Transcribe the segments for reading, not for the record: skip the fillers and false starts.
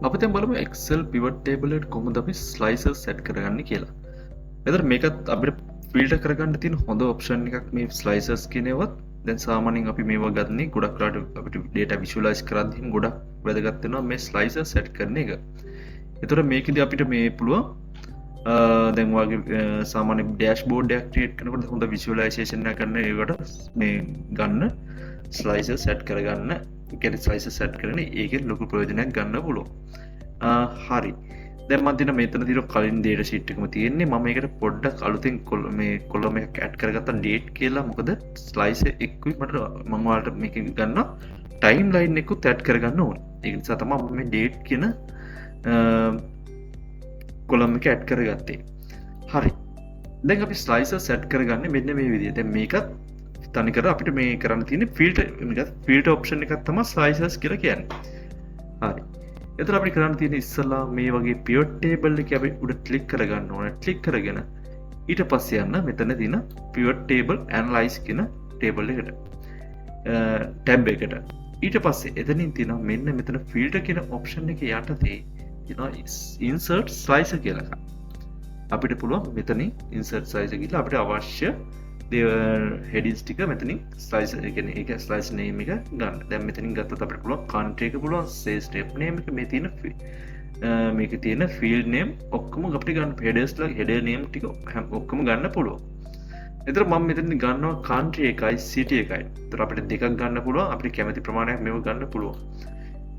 අපි දැන් බලමු Excel pivot table එකට කොහොමද අපි slices set කරගන්නේ කියලා. එතකොට මේකත් අපිට ෆිල්ටර් කරගන්න තියෙන හොඳ ඔප්ෂන් එකක් මේ slices කියන ඒවත්. දැන් සාමාන්‍යයෙන් අපි මේවා ගන්නේ ගොඩක් වෙලාවට අපිට data visualize කරද්දී ගොඩක් වැදගත් වෙනවා මේ slices set කරන එක. එතකොට මේකෙදි අපිට මේ පුළුවන් දැන් වගේ සාමාන්‍ය dashboard එකක් create කරනකොට හොඳ visualization එකක් ගන්න ඒකට මේ ගන්න slices set කරගන්න ගැන slices set කරන ඒකෙන් ලොකු ප්‍රයෝජනයක් ගන්න පුළුවන්. හරි. දැන් මම දින මෙතන දින කලින් data sheet එකම තියෙන්නේ. මම මේකට පොඩ්ඩක් අලුතෙන් මේ column එකක් add කරගත්තා date කියලා. මොකද slice එකකුයි මට මම ඔයාලට මේක ගන්නවා timeline එකකුත් add කරගන්න ඕනේ. ඒක නිසා තමයි මම මේ date කියන column එක add කරගත්තේ. හරි. දැන් අපි slices set කරගන්නේ මෙන්න මේ විදිහට. දැන් මේකත් තනිකර අපිට මේ කරන්න තියෙන ෆිල්ටර් ඔප්ෂන් එකක් තමයි slices කියලා කියන්නේ. හරි. එතකොට අපිට කරන්න තියෙන ඉස්සලා මේ වගේ pivot table එකේ අපි උඩ ක්ලික් කරගන්න ඕනේ. ක්ලික් කරගෙන ඊට පස්සේ යන්න මෙතන තියෙන pivot table analyze කියන table එකට. tab එකට. ඊට පස්සේ එතනින් තියෙනවා මෙන්න මෙතන filter කියන ඔප්ෂන් එකේ යටතේ තියෙනවා insert slicer කියලා එකක්. අපිට පුළුවන් මෙතනින් insert slicer කියලා අපිට අවශ්‍ය headings ටික මෙතනින් slice කියන්නේ ඒක slice name එක ගන්න. දැන් මෙතනින් ගත්තොත් අපිට පුළුවන් country එක පුළුවන් sales step name එක මේ තියෙන මේකේ තියෙන field name ඔක්කොම අපිට ගන්න headers ලා header name ටික ඔක්කොම ගන්න පුළුවන්. ඒතර මම මෙතනින් ගන්නවා country එකයි city එකයි. ඒතර අපිට දෙකක් ගන්න පුළුවන්. අපිට කැමති ප්‍රමාණයක් මේව ගන්න පුළුවන්.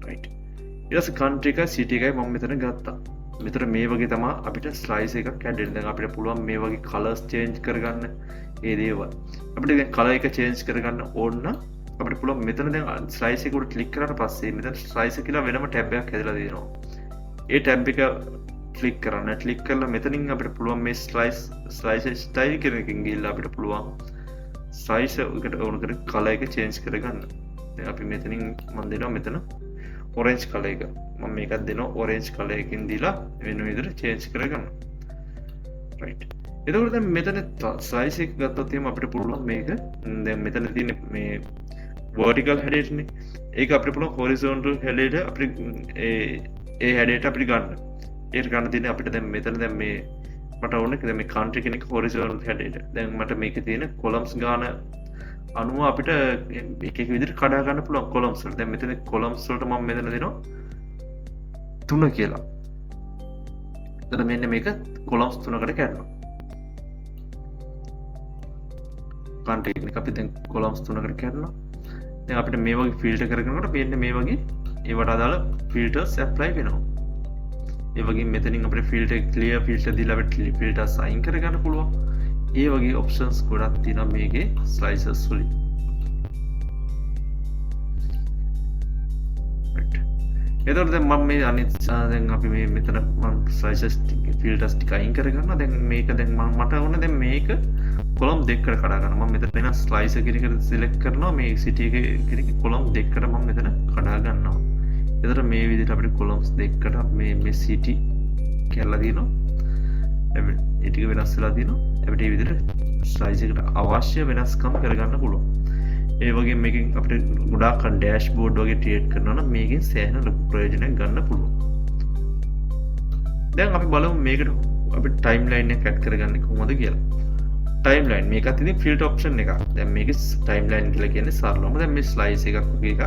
right. ඊට පස්සේ country එකයි city එකයි මම මෙතන ගත්තා. මෙතන මේ වගේ තමයි අපිට slice එකක් හැදෙන්න. දැන් අපිට පුළුවන් මේ වගේ colors change කරගන්න. ඒ දේවල් අපිට දැන් color එක change කරගන්න ඕන නම් අපිට පුළුවන් මෙතන දැන් slice එක උඩ click කරාට පස්සේ මෙතන slice කියලා වෙනම tab එකක් හැදලා තියෙනවා. ඒ tab එක click කරන්න. click කරලා මෙතනින් අපිට පුළුවන් මේ slice style කියන එකකින් ගිහිල්ලා අපිට පුළුවන් slice එකට ඕන කරන color එක change කරගන්න. දැන් අපි මෙතනින් මම දෙනවා මෙතන orange color එක. මම මේකත් දෙනවා orange color එකකින් දීලා වෙන විදිහට change කරගන්න. right. එතකොට දැන් මෙතන slice එක ගත්තොත් එහෙනම් අපිට පුළුවන් මේක දැන් මෙතන තියෙන මේ vertical headerනේ. ඒක අපිට පුළුවන් horizontal header අපිට ඒ header අපිට ගන්න. ඒක ගන්න තියෙන්නේ අපිට දැන් මෙතන දැන් මේ මට ඕනේ දැන් මේ country කෙනෙක් horizontal header. දැන් මට මේකේ තියෙන columns ගාන අනුව අපිට එක එක විදිහට කඩා ගන්න පුළුවන් columns වල. දැන් මෙතන columns වලට මම මෙතන දෙනවා 3 කියලා. එතන මෙන්න මේක columns 3කට කඩනවා. country එක අපි දැන් columns 3කට කඩනවා. දැන් අපිට මේ වගේ filter කරනකොට මෙන්න මේ වගේ ඒවට අදාළ filters apply වෙනවා. ඒ වගේ මෙතනින් අපිට filter clear filter දීලා අපිට filter assign කරගන්න පුළුවන්. ඒ වගේ options ගොඩක් තියෙනවා මේකේ slices වලින්. right. එතකොට දැන් මම මේ අනිත් දැන් අපි මේ මෙතන මම slices filters ටික අයින් කරගන්නවා. දැන් මේක දැන් මට ඕන දැන් මේක column දෙකකට කඩා ගන්න. මම මෙතන වෙන slicer කියන එක select කරනවා. මේ city එකේ කියන column දෙකකට මම මෙතන කඩා ගන්නවා. එතකොට මේ විදිහට අපිට columns දෙකකට මේ city කියලා දිනවා. ඒ ටික වෙනස් වෙලා දිනවා. අපිට මේ විදිහට slice එකට අවශ්‍ය වෙනස්කම් කරගන්න පුළුවන්. ඒ වගේ මේකෙන් අපිට ගොඩාක් dashboard වගේ create කරනවා නම් මේකෙන් සෑහෙන ලොකු ප්‍රයෝජනයක් ගන්න පුළුවන්. දැන් අපි බලමු මේකට අපිට timeline එක add කරගන්නේ කොහොමද කියලා. timeline මේකත් ඉතින් filter option එකක්. දැන් මේකේ timeline කියලා කියන්නේ සරලවම දැන් මේ slice එකක් වගේ එකක්.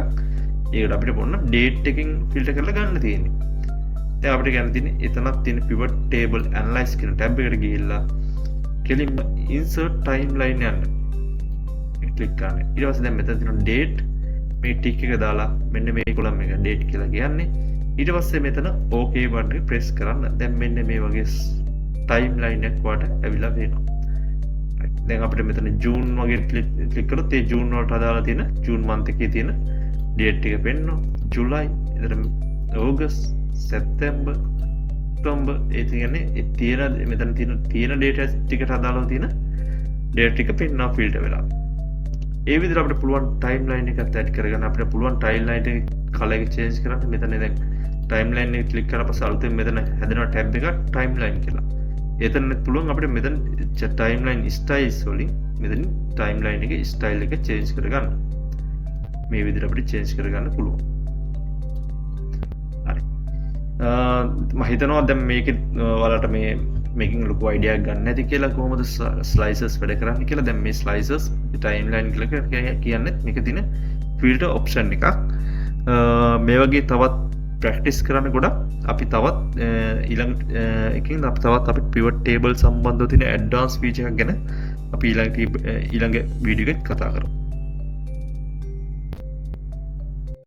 ඒකට අපිට මොන date එකකින් filter කරලා ගන්න තියෙන්නේ. දැන් අපිට ගන්න තියෙන්නේ එතනක් තියෙන pivot table analyze කියන tab එකට ගිහිල්ලා කෙලින්ම insert timeline යන්න. ක්ලික් කරන්න. ඊට පස්සේ දැන් මෙතන තියෙන date මේ ටික් එක දාලා මෙන්න මේ column එක date කියලා කියන්නේ. ඊට පස්සේ මෙතන okay button එක press කරන්න. දැන් මෙන්න මේ වගේ timeline එකක් වට ඇවිල්ලා වෙනවා. දැන් අපිට මෙතන June වගේ ක්ලික් කරොත් ඒ June වලට අදාළ තියෙන June month එකේ තියෙන date එක පෙන්නනවා. July, ඊට August, September, October ඒ කියන්නේ ඒ තියෙන මෙතන තියෙන data ටිකට අදාළව තියෙන date ටික පෙන්නනවා filter වෙලා. ඒ විදිහට අපිට පුළුවන් timeline එකත් add කරගන්න. අපිට පුළුවන් timeline එකේ color එක change කරන්න. මෙතන දැන් timeline එක click කරලා පස්සේ අලුතෙන් මෙතන හැදෙනවා tab එකක් timeline කියලා. එතනත් පුළුවන් අපිට මෙතන timeline styles වලින් මෙතන timeline එකේ style එක change කරගන්න. මේ විදිහට අපිට change කරගන්න පුළුවන්. හරි. මහිතනවා දැම් මේක වලට මේකින් ලොකු අයිඩියක් ගන්න ඇති කියලා කොහොමද ස්ලයිසස් වැඩ කරන්න කියලා දැම් මේ ස්ලයිසස් ටයිම්ලයින් කල කියන්නෙත් මේක තින ෆිල්ට ඔප්ෂන් එකක් මේ වගේ තවත් ප්‍රක්ටිස් කරන්න ගොඩක් අපි තවත් ඊළඟ එකින් අප තවත් අපි පිවට ටේබල් සම්බන්ධ තින ඇඩ්ඩාන්ස් වීච ගැන අපි ඊළඟ වීඩියගෙත් කතා කරු